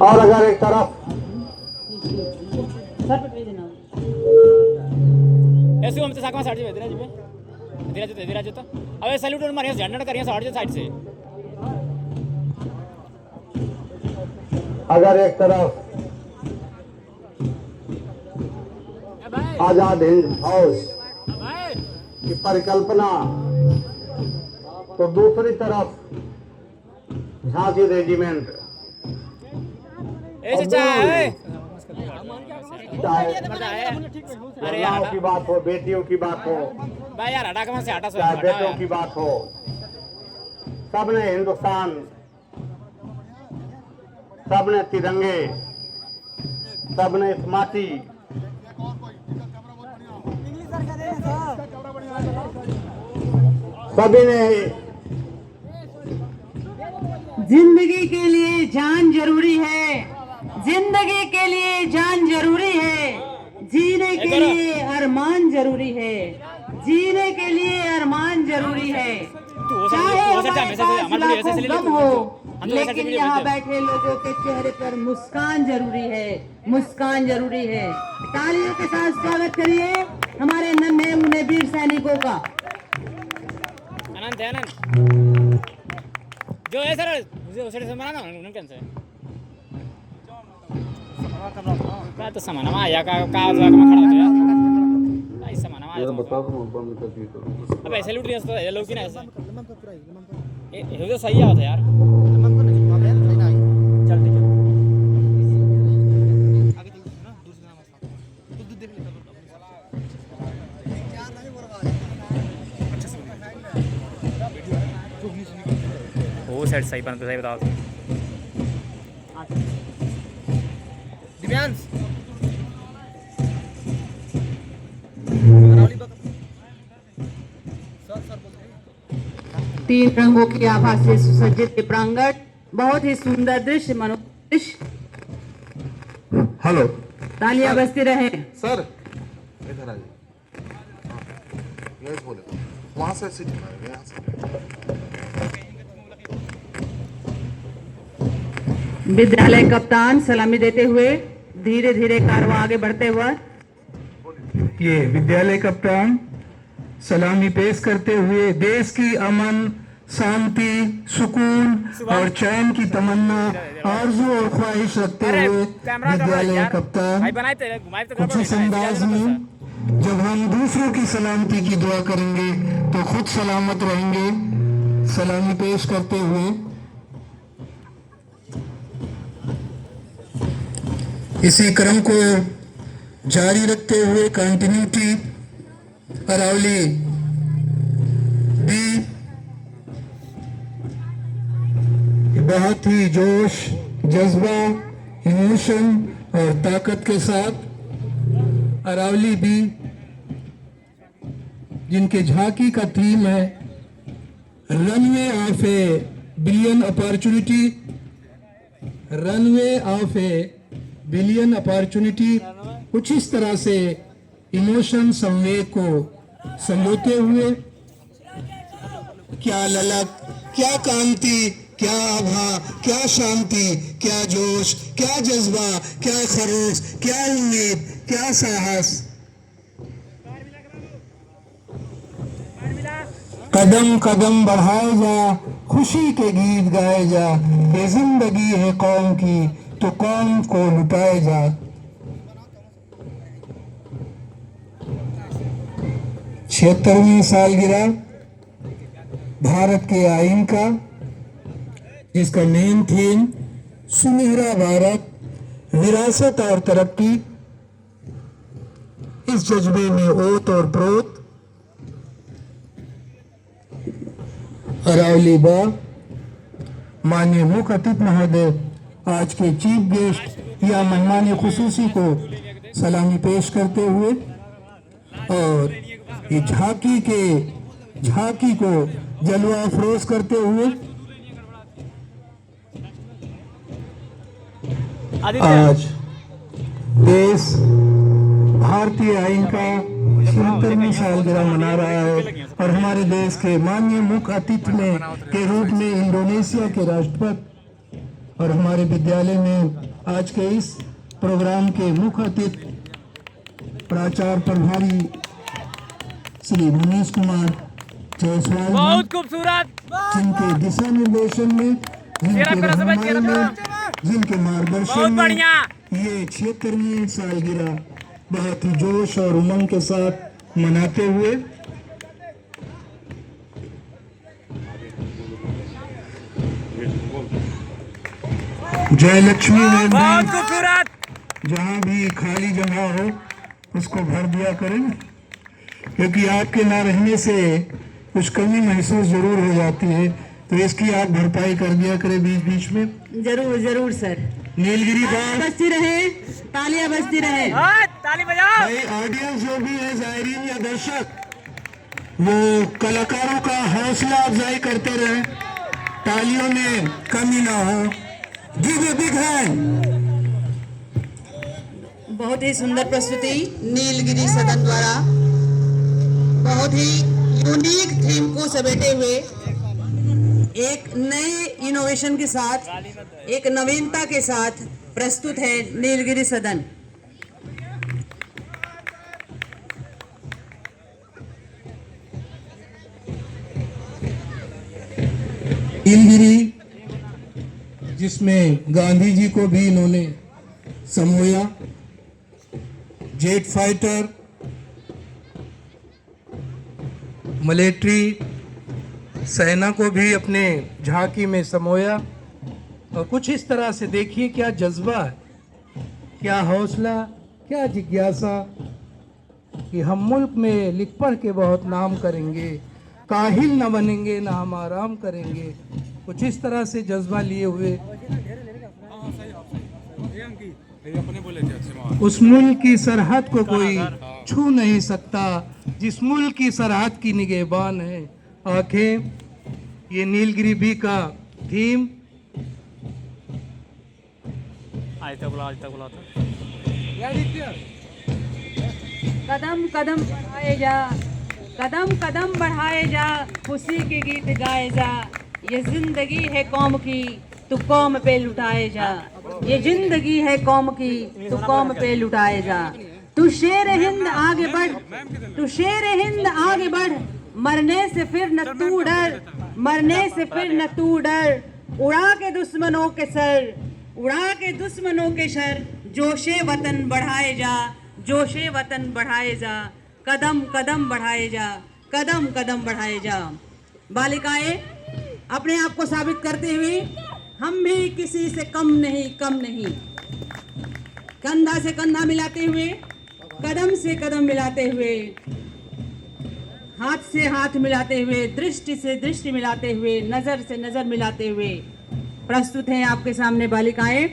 और अगर एक तरफ ऐसे हम साकमा साइड से धीरे जो तो अब सैल्यूट मारिया झंडा करिया साइड से अगर एक तरफ आजाद हिंद फौज की परिकल्पना तो दूसरी तरफ झांसी रेजिमेंट चाहे महिलाओं की बात हो, बेटियों की बात हो, चाहे बेटों की बात हो, सबने हिंदुस्तान, सबने तिरंगे, सबने इस माटी सभी ने जिंदगी के लिए जान जरूरी है, जिंदगी के लिए जान जरूरी है, जीने के लिए अरमान जरूरी है, जीने के लिए अरमान जरूरी है। चाहे हमारे पास लाखों गम हो, लेकिन यहाँ बैठे लोगों के चेहरे पर मुस्कान जरूरी है, मुस्कान जरूरी है। तालियों के साथ स्वागत करिए हमारे नन्हे मुन्ने वीर सैनिकों का। आनंद जो है सर मुझे उसे समाना ना उन्होंने कैसे क्या तो समाना में आया का जाकर में खड़ा होता यार ऐसा समाना में आया तो बता दूं बंद कर दी तो अब ऐसे लूट लिया तो ये लोग की ना ऐसा ये तो सही होता यार चल ठीक है आगे चल ना दूर से ना मत तू दूध देख ले वो साइड सही बन तो सही बताओ दिव्यांश तीन रंगों की आभा से सुसज्जित ये प्रांगण बहुत ही सुंदर दृश्य, मनोहर दृश्य। हेलो तालियां बजती रहे। सर इधर आ जाइए, बोले वहां से सीट यहाँ से। विद्यालय कप्तान सलामी देते हुए धीरे धीरे कारवां आगे बढ़ते हुए ये विद्यालय कप्तान सलामी पेश करते हुए देश की अमन, शांति, सुकून और चैन की तमन्ना, आरज़ू और ख्वाहिश रखते हुए विद्यालय कप्तान कुछ इस अंदाज में जब हम दूसरों की सलामती की दुआ करेंगे तो खुद सलामत रहेंगे। सलामी पेश करते हुए इसी क्रम को जारी रखते हुए कंटिन्यूटी अरावली भी बहुत ही जोश, जज्बा, इमोशन और ताकत के साथ अरावली भी जिनके झांकी का थीम है runway of A billion opportunity, runway of A billion opportunity, कुछ इस तरह से इमोशन संवेग को संजोते हुए क्या ललक, क्या कांति, क्या आभा, क्या शांति, क्या जोश, क्या जज्बा, क्या खरूश, क्या उम्मीद, क्या साहस। कदम कदम बढ़ाए जा, खुशी के गीत गाए जा, ये जिंदगी है कौम की तो कौम को लुटाए जा। 76वीं सालगिरह भारत के आईन का, जिसका मेन थीम सुनहरा भारत, विरासत और तरक्की, इस जज्बे में ओत और प्रोत अरावली बा माननीय मुख्य अतिथि महोदय, आज के चीफ गेस्ट या मेहमान खुसूसी को सलामी पेश करते हुए और ये झांकी को जलवा अफरोज करते हुए आज देश भारतीय आईन का 76वीं सालगिरह मना रहा है और हमारे देश के माननीय मुख्य अतिथि के रूप में इंडोनेशिया के राष्ट्रपति और हमारे विद्यालय में आज के इस प्रोग्राम के मुख्य अतिथि प्राचार्य प्रभारी श्री मनीष कुमार जायसवाल जी, बहुत खूबसूरत, जिनके दिशा निर्देशन में, जिनके रहनुमाई में, जिनके मार्गदर्शन बहुत में बढ़िया। ये 76वीं सालगिरह बहुत ही जोश और उमंग के साथ मनाते हुए जय लक्ष्मी बहुत मैदान, खूबसूरत। जहाँ भी खाली जगह हो उसको भर दिया करें, क्योंकि आपके ना रहने से कुछ कमी महसूस जरूर हो जाती है, तो इसकी आप भरपाई कर दिया करें बीच बीच में। जरूर जरूर सर। नीलगिरी बाग बजती रहे, तालियां बजती रहे। हाँ, ताली बजाओ। भाई, ऑडियंस जो भी है, जायरीन या दर्शक, वो कलाकारों का हौसला अफजाई करते रहे, तालियों में कमी ना हो। Give a big hand. बहुत ही सुंदर प्रस्तुति नीलगिरी सदन द्वारा, बहुत ही यूनिक थीम को समेटे हुए, एक नए इनोवेशन के साथ, एक नवीनता के साथ प्रस्तुत है नीलगिरी सदन। नीलगिरी, जिसमें गांधी जी को भी इन्होंने समोया, जेट फाइटर, मिलिट्री सेना को भी अपने झांकी में समोया, और कुछ इस तरह से देखिए क्या जज्बा है, क्या हौसला, क्या जिज्ञासा कि हम मुल्क में लिख पढ़ के बहुत नाम करेंगे, काहिल न बनेंगे, ना हम आराम करेंगे। कुछ इस तरह से जज्बा लिए हुए उस मुल्क की सरहद को कोई छू नहीं सकता, जिस मुल्क की सरहद की निगहबान है आंखें। ये नीलगिरी बी का थीम। आज तक बुला कदम कदम बढ़ाए जा, कदम कदम बढ़ाए जा, खुशी के गीत गाए जा। ये जिंदगी है कौम की, तू कौम पे लुटाए जा। ये जिंदगी है कौम की, तू कौम पे लुटाए जा। तू शेर हिंद आगे बढ़, तू शेर हिंद आगे बढ़, मरने से फिर न तू डर, मरने से फिर न तू डर। उड़ा के दुश्मनों के सर, उड़ा के दुश्मनों के सर, जोशे वतन बढ़ाए जा, जोशे वतन बढ़ाए जा। कदम कदम बढ़ाए जा, कदम कदम बढ़ाए जा। बालिकाएं अपने आप को साबित करते हुए, हम भी किसी से कम नहीं, कम नहीं। कंधा से कंधा मिलाते हुए, कदम से कदम मिलाते हुए, हाथ से हाथ मिलाते हुए, दृष्टि से दृष्टि मिलाते हुए, नजर से नजर मिलाते हुए प्रस्तुत हैं आपके सामने बालिकाएं,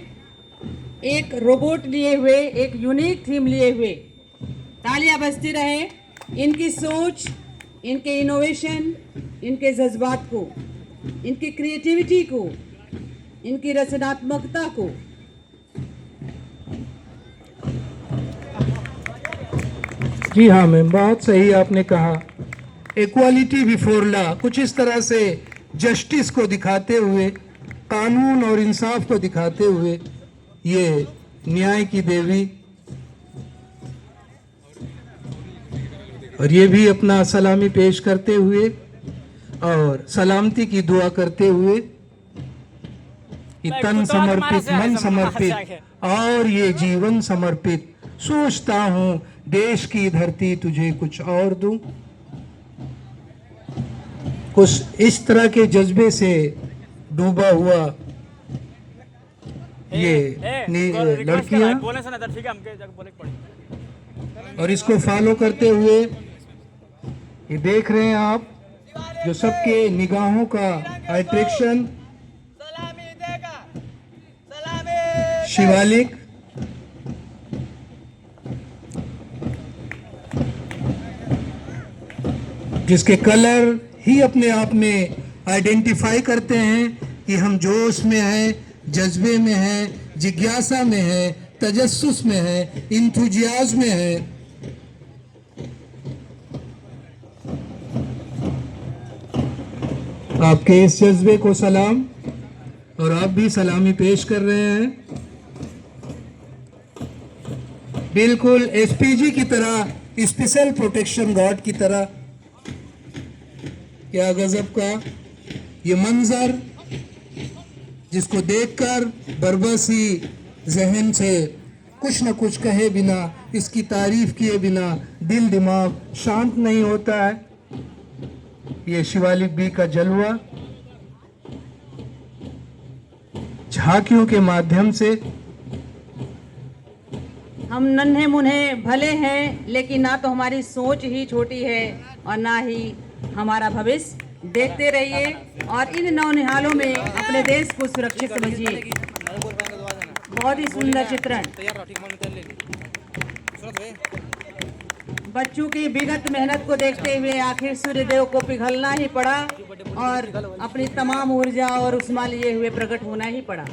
एक रोबोट लिए हुए, एक यूनिक थीम लिए हुए। तालियां बजती रहे इनकी सोच, इनके इनोवेशन, इनके जज्बात को, इनकी क्रिएटिविटी को, इनकी रचनात्मकता को। जी हाँ मैम, बहुत सही आपने कहा। इक्वालिटी बिफोर लॉ, कुछ इस तरह से जस्टिस को दिखाते हुए, कानून और इंसाफ को दिखाते हुए, ये न्याय की देवी, और ये भी अपना सलामी पेश करते हुए और सलामती की दुआ करते हुए, ये तन समर्पित, मन समर्पित और ये जीवन समर्पित। सोचता हूँ देश की धरती तुझे कुछ और दूं। कुछ इस तरह के जज्बे से डूबा हुआ ये लड़कियां, बोलने से ना ठीक है, हमके जगह बोले पड़ी। और इसको फॉलो करते हुए ये देख रहे हैं आप, जो सबके निगाहों का अट्रैक्शन, शिवालिक, जिसके कलर ही अपने आप में आइडेंटिफाई करते हैं कि हम जोश में हैं, जज्बे में हैं, जिज्ञासा में हैं, तजस्सुस में हैं, इंथुजियाज्म में हैं। आपके इस जज्बे को सलाम। और आप भी सलामी पेश कर रहे हैं। बिल्कुल एसपीजी की तरह, स्पेशल प्रोटेक्शन गार्ड की तरह। क्या गजब का ये मंजर, जिसको देखकर बरबसी जहन से कुछ न कुछ कहे बिना, इसकी तारीफ किए बिना दिल दिमाग शांत नहीं होता है। ये शिवालिक बी का जलवा झांकियों के माध्यम से। हम नन्हे मुन्हे भले हैं, लेकिन ना तो हमारी सोच ही छोटी है और ना ही हमारा भविष्य। देखते रहिए और इन नौनिहालों में अपने देश को सुरक्षित समझिए। बहुत ही सुंदर चित्रण। बच्चों की विगत मेहनत को देखते हुए आखिर सूर्यदेव को पिघलना ही पड़ा और अपनी तमाम ऊर्जा और उष्मा लिए हुए प्रकट होना ही पड़ा।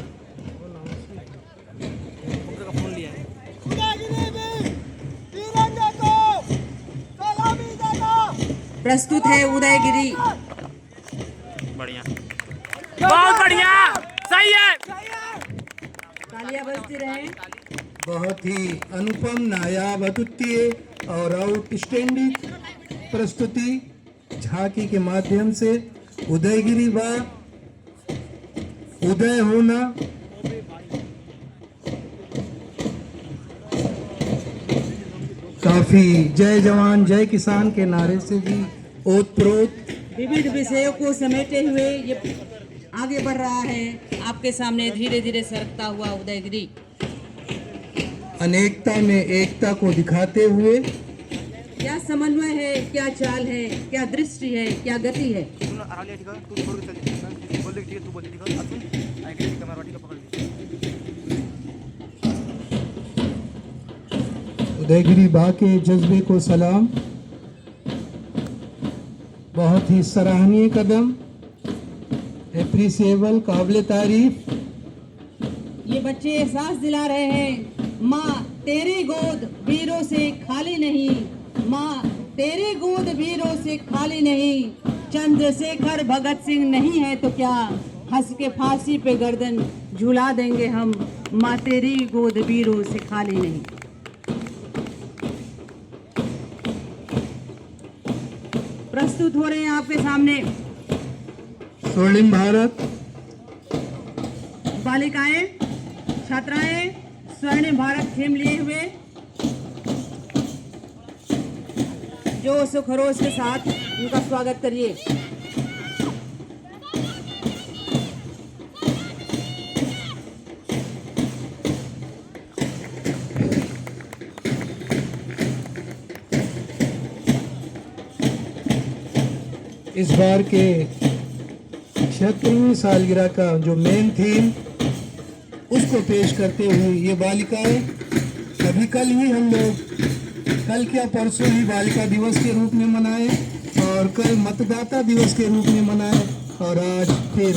प्रस्तुत है उदयगिरी। बढ़िया, बहुत बढ़िया, सही है। तालियां बजती रहे। बहुत ही अनुपम, नायाब, अद्वितीय और आउटस्टैंडिंग प्रस्तुति झांकी के माध्यम से। उदयगिरी बा उदय होना। काफी जय जवान जय किसान के नारे से भी ओतप्रोत विविध विषयों को समेटे हुए ये आगे बढ़ रहा है। आपके सामने धीरे धीरे सरकता हुआ उदयगिरी अनेकता में एकता को दिखाते हुए। क्या समन्वय है, क्या चाल है, क्या दृष्टि है, क्या गति है। उदयगिरी बा के जज्बे को सलाम। बहुत ही सराहनीय कदम, एप्रिसिएबल, काबिल तारीफ। ये बच्चे एहसास दिला रहे हैं, माँ तेरी गोद वीरों से खाली नहीं, माँ तेरी गोद वीरों से खाली नहीं। चंद्रशेखर भगत सिंह नहीं है तो क्या, हंस के फांसी पे गर्दन झुला देंगे हम, माँ तेरी गोद वीरों से खाली नहीं। प्रस्तुत हो रहे हैं आपके सामने स्वर्णिम भारत। बालिकाएं, छात्राएं स्वर्णिम भारत थीम लिए हुए जोश और खरोश के साथ उनका स्वागत करिए। इस बार के 76वीं सालगिरह का जो मेन थीम, उसको पेश करते हुए ये बालिकाएं, अभी कल ही हम लोग, कल क्या परसों ही बालिका दिवस के रूप में मनाए और कल मतदाता दिवस के रूप में मनाए और आज फिर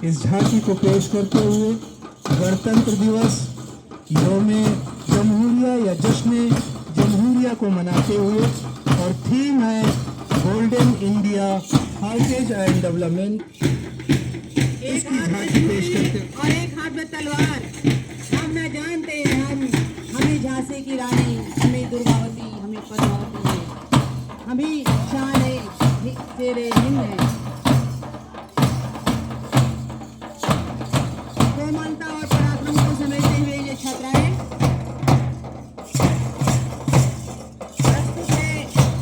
इस झांकी को पेश करते हुए गणतंत्र दिवस, यौम जमहूरिया या जश्न जमहूरिया को मनाते हुए, और थीम है golden India heritage and development. इसकी झांकी पेश करते हुए और एक हाथ में तलवार। हम न जानते हैं हमें झांसी की रानी, हमें दुर्गावती, हमें पद्मावती है, हमें शान है तेरे हिंद है। कोमलता और पराक्रम को समेटते हुए ये छात्राएं प्रस्तुत है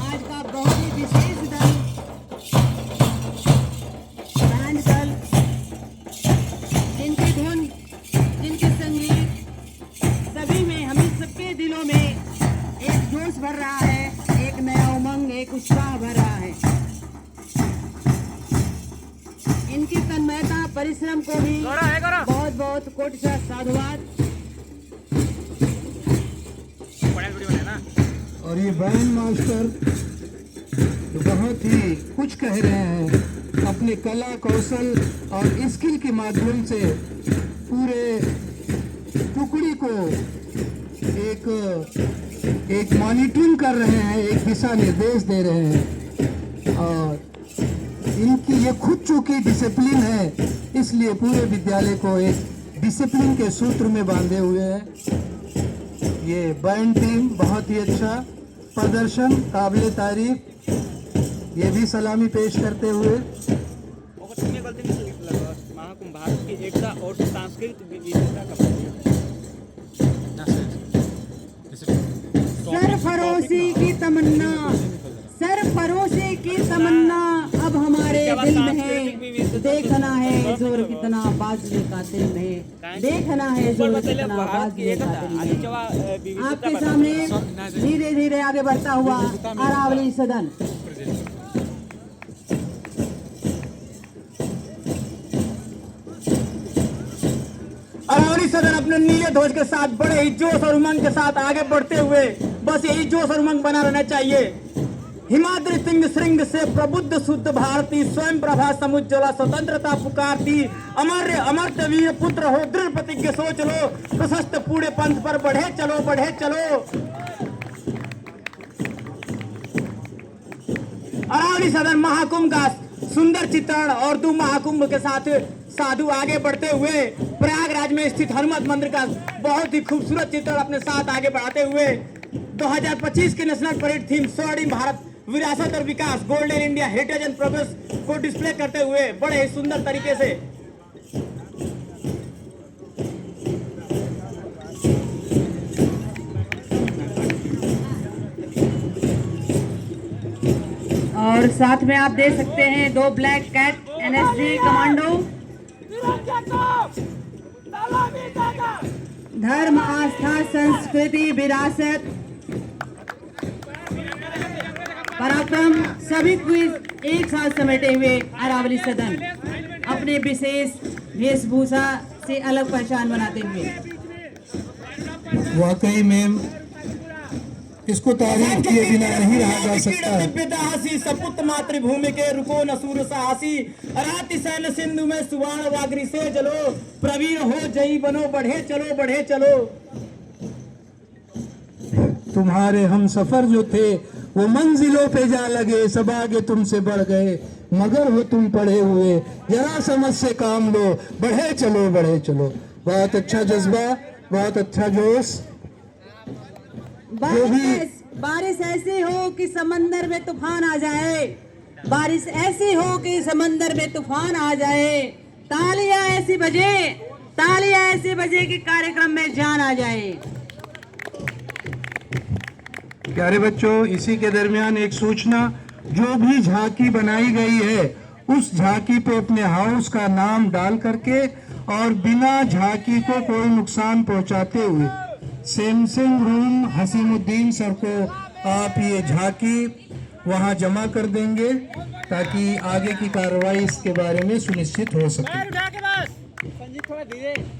आज का बहुत ही विशेष दल, बैंड दल, जिनकी धुन, जिनके संगीत, सभी में हम सबके दिलों में एक जोश भर रहा है, एक नया उमंग, एक उत्साह भर रहा है। इनकी तन्मयता, परिश्रम को भी बहुत बहुत कोटि सा साधुवाद। और ये बैंड मास्टर बहुत ही कुछ कह रहे हैं, अपने कला कौशल और स्किल के माध्यम से पूरे टुकड़ी को एक मॉनिटरिंग कर रहे हैं, एक दिशा निर्देश दे रहे हैं। और इनकी ये खुद चूंकि डिसिप्लिन है, इसलिए पूरे विद्यालय को एक डिसिप्लिन के सूत्र में बांधे हुए है। ये बैंड टीम बहुत ही अच्छा प्रदर्शन, काबिले तारीफ। ये भी सलामी पेश करते हुए महाकुंभ भारत की एकता और सांस्कृतिक विविधता का सरफरोशी की तमन्ना, सरफरोशी की तमन्ना अब हमारे दिल में है। देखना है जोर कितना बाजुए का दिल में है, देखना है जोर कितना बाजुए का दिल में है। आपके सामने धीरे धीरे आगे बढ़ता हुआ अरावली सदन। अरावली सदन अपने नीले ध्वज के साथ बड़े ही जोश और उमंग के साथ आगे बढ़ते हुए, बस यही जोश और उमंग बना रहना चाहिए। हिमाद्री सिंह श्रृंग से प्रबुद्ध शुद्ध भारती, स्वयं प्रभा समुज्ज्वला, स्वतंत्रता पुकारती, अमर अमर्त्य वीर पुत्र हो, दृढ़ प्रतिज्ञ सोच लो, प्रशस्त पूरे पंथ पर बढ़े चलो, बढ़े चलो। अरावली सदन महाकुंभ का सुंदर चित्रण और दो महाकुंभ के साथ साधु आगे बढ़ते हुए प्रयागराज में स्थित हनुमत मंदिर का बहुत ही खूबसूरत चित्रण अपने साथ आगे बढ़ाते हुए 2025 के नेशनल परेड थीम स्वर्णिम भारत विरासत और विकास, golden India heritage and progress को डिस्प्ले करते हुए बड़े ही सुंदर तरीके से और साथ में आप देख सकते हैं दो ब्लैक कैट एनएसजी कमांडो। धर्म, आस्था, संस्कृति, विरासत, पराक्रम सभी कुछ एक साथ समेटे हुए अरावली सदन अपने विशेष वेशभूषा से अलग पहचान बनाते हुए वाकई में इसको तारीफ किए बिना नहीं रहा जा सकता। दिव्यदासी सपुत मातृभूमि के रुको नसूर साहसी, राति सैन्य सिंधु में सुवर्ण वागरी से जलो, प्रवीण हो जई बनो, बढ़े चलो, बढ़े चलो। तुम्हारे हम सफर जो थे वो मंजिलों पे जा लगे, सब आगे तुमसे बढ़ गए, मगर हो तुम पढ़े हुए, जरा समझ से काम लो, बढ़े चलो, बढ़े चलो। बहुत अच्छा जज्बा, बहुत अच्छा जोश। बारिश ऐसी हो कि समंदर में तूफान आ जाए, बारिश ऐसी हो कि समंदर में तूफान आ जाए, तालियां ऐसी बजे, तालियां ऐसी बजे कि कार्यक्रम में जान आ जाए। प्यारे बच्चों, इसी के दरमियान एक सूचना, जो भी झांकी बनाई गई है उस झांकी पे अपने हाउस का नाम डाल करके और बिना झांकी को कोई नुकसान पहुंचाते हुए सैमसंग रूम हसीमुद्दीन सर को आप ये झांकी वहां जमा कर देंगे ताकि आगे की कार्रवाई इसके बारे में सुनिश्चित हो सके।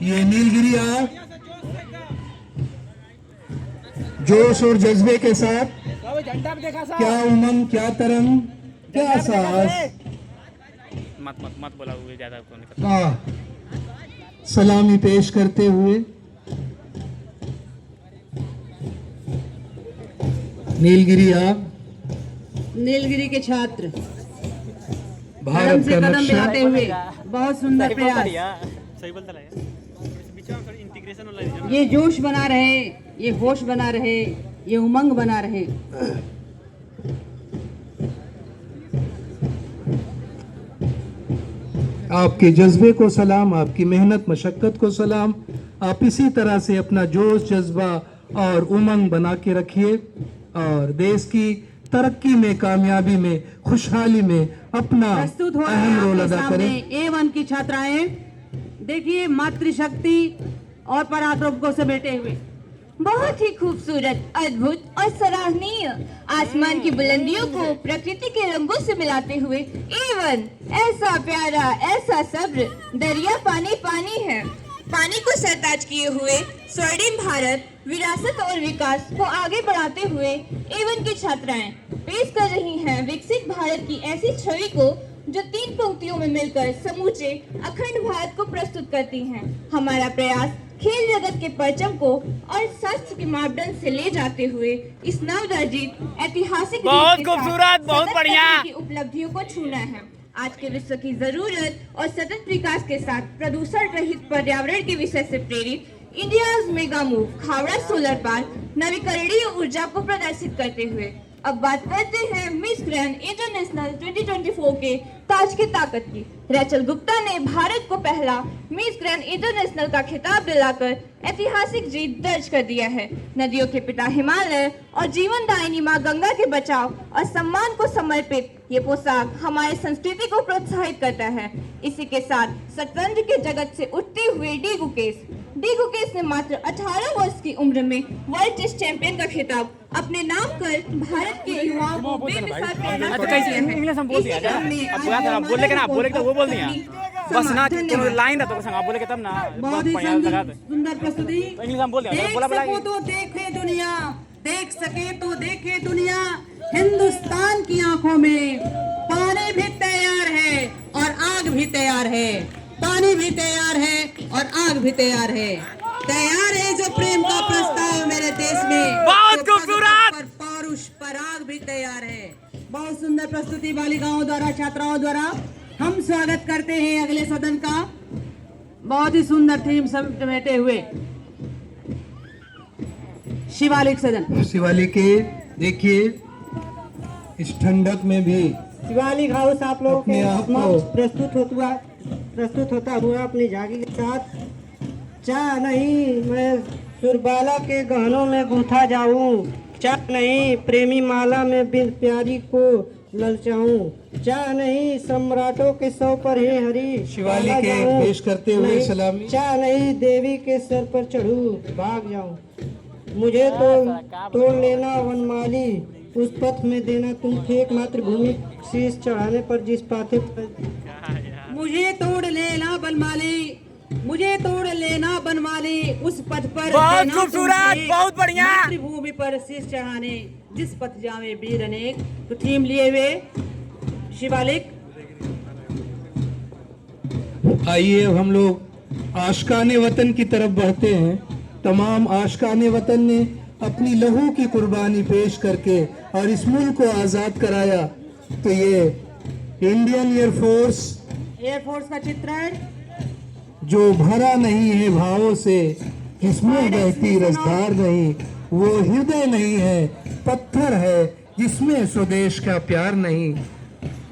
ये नीलगिरी आप जोश और जज्बे के साथ, क्या उमंग, क्या तरंग, क्या साहस, मत बोला हुए ज्यादा सलामी पेश करते हुए नीलगिरी आप, नीलगिरी के छात्र भारत कदम से का कदम नक्शा, मिलाते हुए बहुत सुंदर प्रयास। ये जोश बना रहे, ये होश बना रहे, ये उमंग बना रहे। आपके जज्बे को सलाम, आपकी मेहनत मशक्कत को सलाम। आप इसी तरह से अपना जोश, जज्बा और उमंग बना के रखिए और देश की तरक्की में, कामयाबी में, खुशहाली में अपना प्रस्तुत हो अहम रोल अदा करें। A1 की छात्राएं देखिए, मातृशक्ति और पराक्रम को समेटे हुए बहुत ही खूबसूरत, अद्भुत और सराहनीय, आसमान की बुलंदियों को प्रकृति के रंगों से मिलाते हुए A1 ऐसा प्यारा, ऐसा सब्र, दरिया पानी पानी है। पानी को सरताज किए हुए स्वर्णिम भारत विरासत और विकास को आगे बढ़ाते हुए A1 की छात्राएं पेश कर रही हैं विकसित भारत की ऐसी छवि को जो 3 पंक्तियों में मिलकर समूचे अखंड भारत को प्रस्तुत करती हैं। हमारा प्रयास खेल जगत के परचम को और शास्त्र के मापदंड से ले जाते हुए इस नवदर्जित ऐतिहासिक बहुत खूबसूरत, बहुत बढ़िया की उपलब्धियों को छूना है। आज के विश्व की जरूरत और सतत विकास के साथ प्रदूषण रहित पर्यावरण के विषय से प्रेरित India's mega move Khavda solar park नवीकरणीय ऊर्जा को प्रदर्शित करते हुए अब बात करते हैं मिस ग्रैंड इंटरनेशनल 2024 के ताज की ताकत की। रैचल गुप्ता ने भारत को पहला मिस ग्रैंड इंटरनेशनल का खिताब दिलाकर ऐतिहासिक जीत दर्ज कर दिया है। नदियों के पिता हिमालय और जीवनदायिनी मां गंगा के बचाव और सम्मान को समर्पित ये पोशाक हमारी संस्कृति को प्रोत्साहित करता है। इसी के साथ शतरंज के जगत से उठते हुए डी गुकेश ने मात्र 18 वर्ष की उम्र में वर्ल्ड टेस्ट चैंपियन का खिताब अपने नाम कर भारत के युवाओं को बेमिसाल प्रेरणा दिया है। इंग्लिश में बोल दिया जा अब बोले के ना बोले के तो वो बोल दिया बस ना कोनो लाइन तो संग बोले के तब ना बहुत ही सुंदर प्रस्तुति। इंग्लिश में बोल दिया बोला बोला तो देखे दुनिया, देख सके तो देखे दुनिया, हिंदुस्तान की आंखों में पानी भी तैयार है और आग भी तैयार है। पानी भी तैयार है और आग भी तैयार है। तैयार है जो प्रेम का प्रस्ताव मेरे देश में, बहुत खूबसूरत पौरुष पराग भी तैयार है। बहुत सुंदर प्रस्तुति बालिकाओं द्वारा, छात्राओं द्वारा। हम स्वागत करते हैं अगले सदन का। बहुत ही सुंदर थीम समेटे हुए शिवालिक सदन। शिवालिक के देखिए इस ठंडक में भी शिवालिक हाउस आप लोगों अपने के आप को प्रस्तुत होता हुआ अपनी झांकी के साथ। चाह नहीं मैं सुरबाला के गहनों में गूंथा जाऊं, चाह नहीं प्रेमी माला में बिन प्यारी को ललचाऊं, चाह नहीं सम्राटों के सौ पर ही हरी शिवालिक के पेश करते हुए सलामी। चाह नहीं देवी के सर पर चढ़ू भाग जाऊं, मुझे तो तोड़ लेना वनमाली, उस पथ में देना तुम थे एकमात्र भूमि, शीश चढ़ाने पर जिस पाथे पर। मुझे तोड़ लेना बनमाली, मुझे तोड़ लेना बनमाली, उस पथ पर बहुत देना खूबसूरत, तुम थे बहुत बढ़िया। मातृभूमि पर शीश चढ़ाने जिस पथ जावे वीर अनेक। तो थीम लिए हुए शिवालिक। आइए अब हम लोग आशिकाने वतन की तरफ बढ़ते हैं। तमाम आशिकाने वतन ने अपनी लहू की कुर्बानी पेश करके और इस मुल्क को आज़ाद कराया। तो ये इंडियन एयरफोर्स का चित्रण जो भरा नहीं है भावों से, जिसमें बहती रसधार नहीं, वो हृदय नहीं है, पत्थर है जिसमें स्वदेश का प्यार नहीं।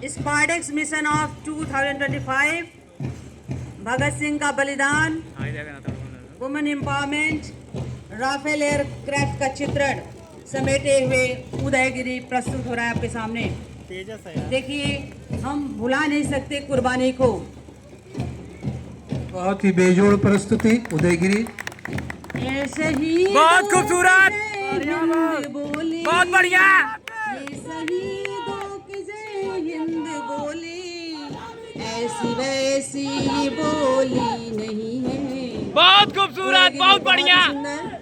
स्पार्डेक्स मिशन ऑफ 2025, भगत सिंह का बलिदान, वुमेन एम्पावरमेंट, राफेल एयरक्राफ्ट का चित्रण समेटे हुए उदयगिरी प्रस्तुत हो रहा है आपके सामने। देखिए हम भुला नहीं सकते कुर्बानी को। बहुत ही बेजोड़ प्रस्तुति उदयगिरी। ऐसे ही बहुत खूबसूरत, बोली, बहुत बढ़िया। शहीदों की जय हिंद बोली, ऐसी वैसी बोली नहीं है। बहुत खूबसूरत, बहुत बढ़िया। सुंदर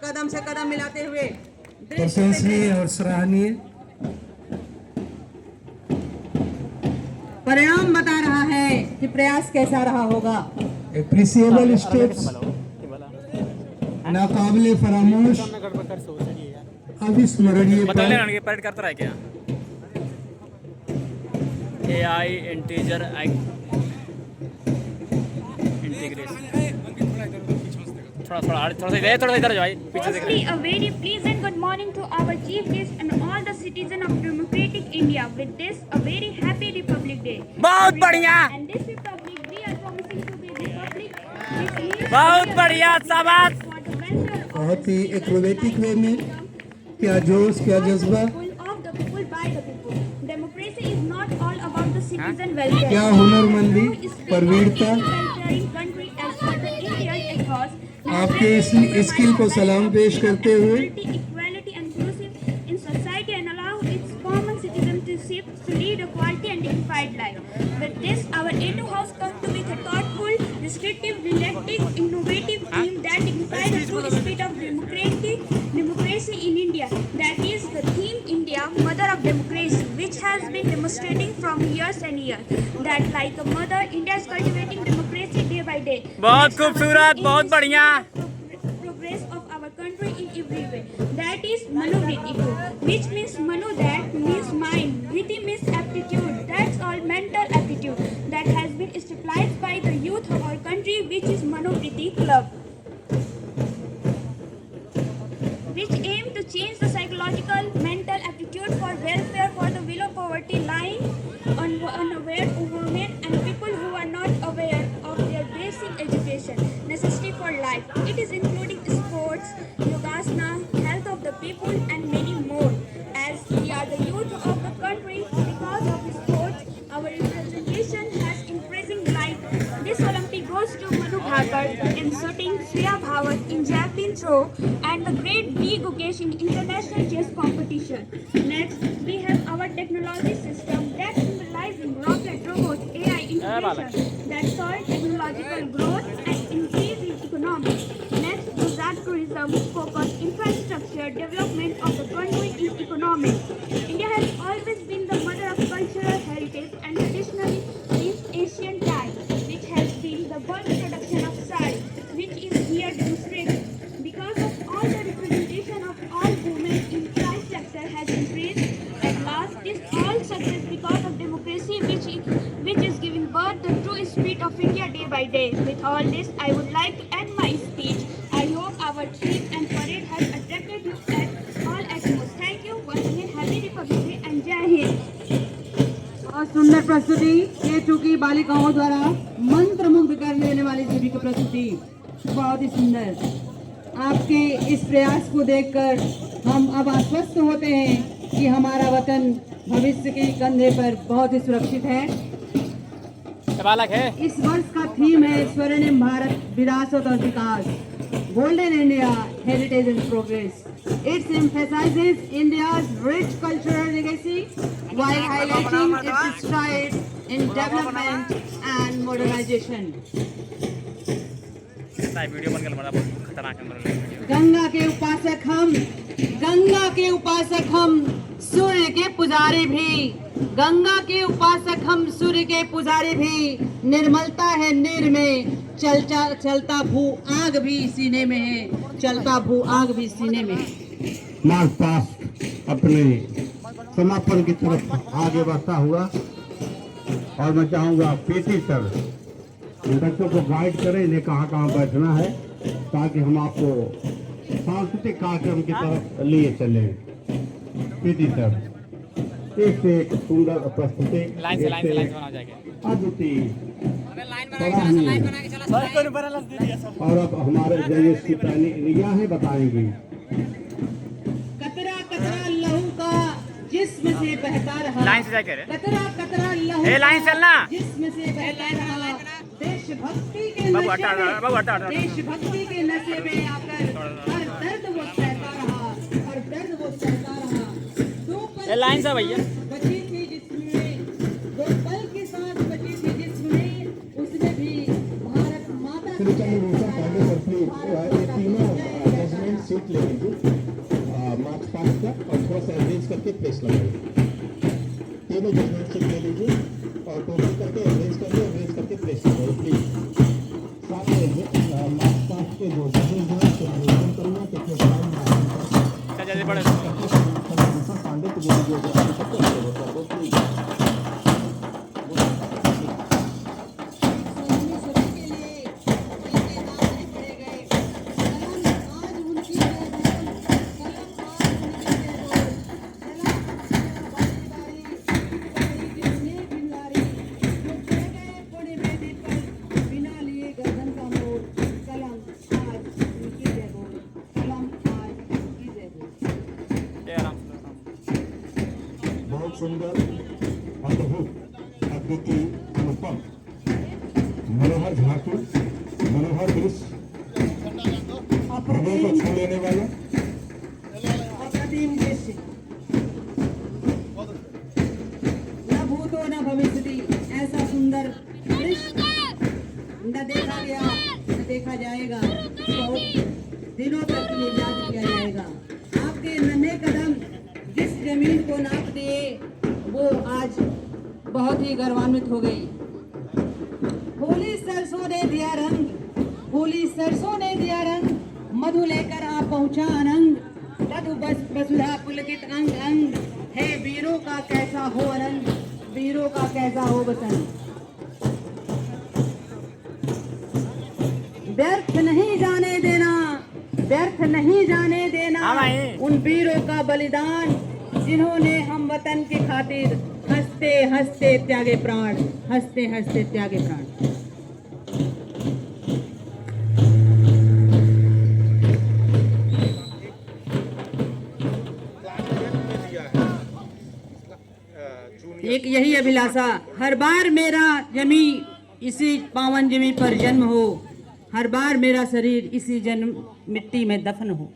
कदम से कदम मिलाते हुए प्रशंसनीय और सराहनीय। परिणाम बता रहा है कि प्रयास कैसा रहा होगा। एप्रिसिएबल स्टेप्स, नाकाबिले फरामोश, अविस्मरणीय बता ले रहा परेड करता रहा क्या AI इंटीजर इंटीग्रेशन। थोड़ा इधर जाओ भाई, पीछे देख रहे हैं। A very pleasant good morning to our chief guest and all the citizens of democratic India. With this, a very happy Republic Day. बहुत बढ़िया, And this Republic, we are promising to be Republic which leads बहुत बढ़िया, शाबाश। for the welfare of बहुत ही acrobatic वे में, क्या जोश, क्या जज्बा, the people by the people. Democracy is not all about the citizen welfare. क्या हुनरमंदी, परवीरता। Country as for the Indian ethos. आपके इस स्किल को सलाम पेश करते हुए Equality and inclusive in society and allow its common citizenship to lead a quality and dignified life. With this, our A2 House comes to with a thoughtful, descriptive, reflective, innovative theme that dignifies the true spirit of democracy in India. That is the theme India, Mother of Democracy, which has been demonstrating from years and years. That like a mother, India is cultivating democracy day by day. बहुत खूबसूरत, बहुत बढ़िया। Progress of our country in every way. That is Manuvriti, which means Manu, that means mind. Vriti means aptitude. That's all mental aptitude. power in javelin throw, and the great B. Gukesh in international chess competition. Next, we have our technology system that symbolizing rocket, robots, AI integration that solve technological growth and increase in economics. Next, Gujarat tourism focus infrastructure development of the country in economics. India has always been the mother of cultural heritage and traditionally since ancient times, which has been the bulk production of sari, which is here demonstrated. Because of all the representation of all women in private sector has increased, at last this all success because of democracy which is giving birth the true spirit of India day by day. With all this, I would like to end my speech. I hope our trip and parade has attracted you at all at most. Thank you once again. Happy Republic Day and Jai Hind. और सुंदर प्रस्तुति ये चूंकि बालिकाओं द्वारा मंत्र मुग्ध कर लेने वाली सभी की प्रस्तुति बहुत ही सुंदर। आपके इस प्रयास को देखकर हम अब आश्वस्त होते हैं कि हमारा वतन भविष्य के कंधे पर बहुत ही सुरक्षित है। बालक है इस वर्ष का थीम है स्वर्णिम भारत विरासत और विकास, golden India heritage and progress. It emphasizes India's rich cultural legacy while highlighting its strides in development and modernization. Video बन गया बड़ा खतरनाक है। गंगा के उपासक हम सूर्य के पुजारी भी, गंगा के उपासक हम सूर्य के पुजारी भी, निर्मलता है नीर में, चलता भू आग भी सीने में है, चलता भू आग भी सीने में है। मार्च पास्ट अपने समापन की तरफ आगे बढ़ता हुआ और मैं चाहूँगा पीटी सर बच्चों को गाइड करें, इन्हें कहाँ बैठना है ताकि हम आपको सांस्कृतिक कार्यक्रम की तरफ लिए चले। पीटी सर एक सुंदर प्रस्तुति अद्वितीय और अब हमारे जजेस की निगाहें बताएंगी। कतरा कतरा लहू का जिस्म से बहता रहा, लाइन से जाकर कतरा कतरा लहू ए लाइन चलना जिस्म से बहता रहा, देशभक्ति के नशे में आकर हर दर्द वो सहता रहा, हर दर्द वो सहता रहा। लाइन से भैया बची थी जिसमें, दो पल के साथ बची थी जिसमें, उसने भी भारत माता सीट ले लीजिए मार्च पास्ट का और थोड़ा सा एवरेज करके प्लेस लगाइए। तीनों जजमेंट सीट ले लीजिए और टोटल करके एवरेज करके प्लेस लगाइए प्लीज। साथ में मार्च पास्ट के जो जजेस हैं करूँगा कितने जल्दी पड़े पांडे को सुंदर अद्भुत अद्वितीय अनुपम मनोहर झांकी, मनोहर दृश्य, हृदय को छू लेने वाला अप्रतिम दृश्य, न भूतो न भविष्यति, ऐसा सुंदर दृश्य न देखा गया न देखा जाएगा, बहुत दिनों तक याद किया जाएगा। आपके नन्हे कदम जिस जमीन को नाप दिए वो आज बहुत ही गर्वान्वित हो गई। होली सरसों ने दिया रंग, होली सरसों ने दिया रंग, मधु लेकर आ पहुंचा अनंग, मधु बस वसुधा पुलकित अंग अंग, है वीरों का कैसा हो अनंग, वीरों का कैसा हो वतन। व्यर्थ नहीं जाने देना, व्यर्थ नहीं जाने देना उन वीरों का बलिदान, जिन्होंने हम वतन की खातिर हंसते हंसते त्यागे प्राण, हंसते हंसते त्यागे प्राण। एक यही अभिलाषा, हर बार मेरा जमी इसी पावन जमी पर जन्म हो, हर बार मेरा शरीर इसी जन्म मिट्टी में दफन हो।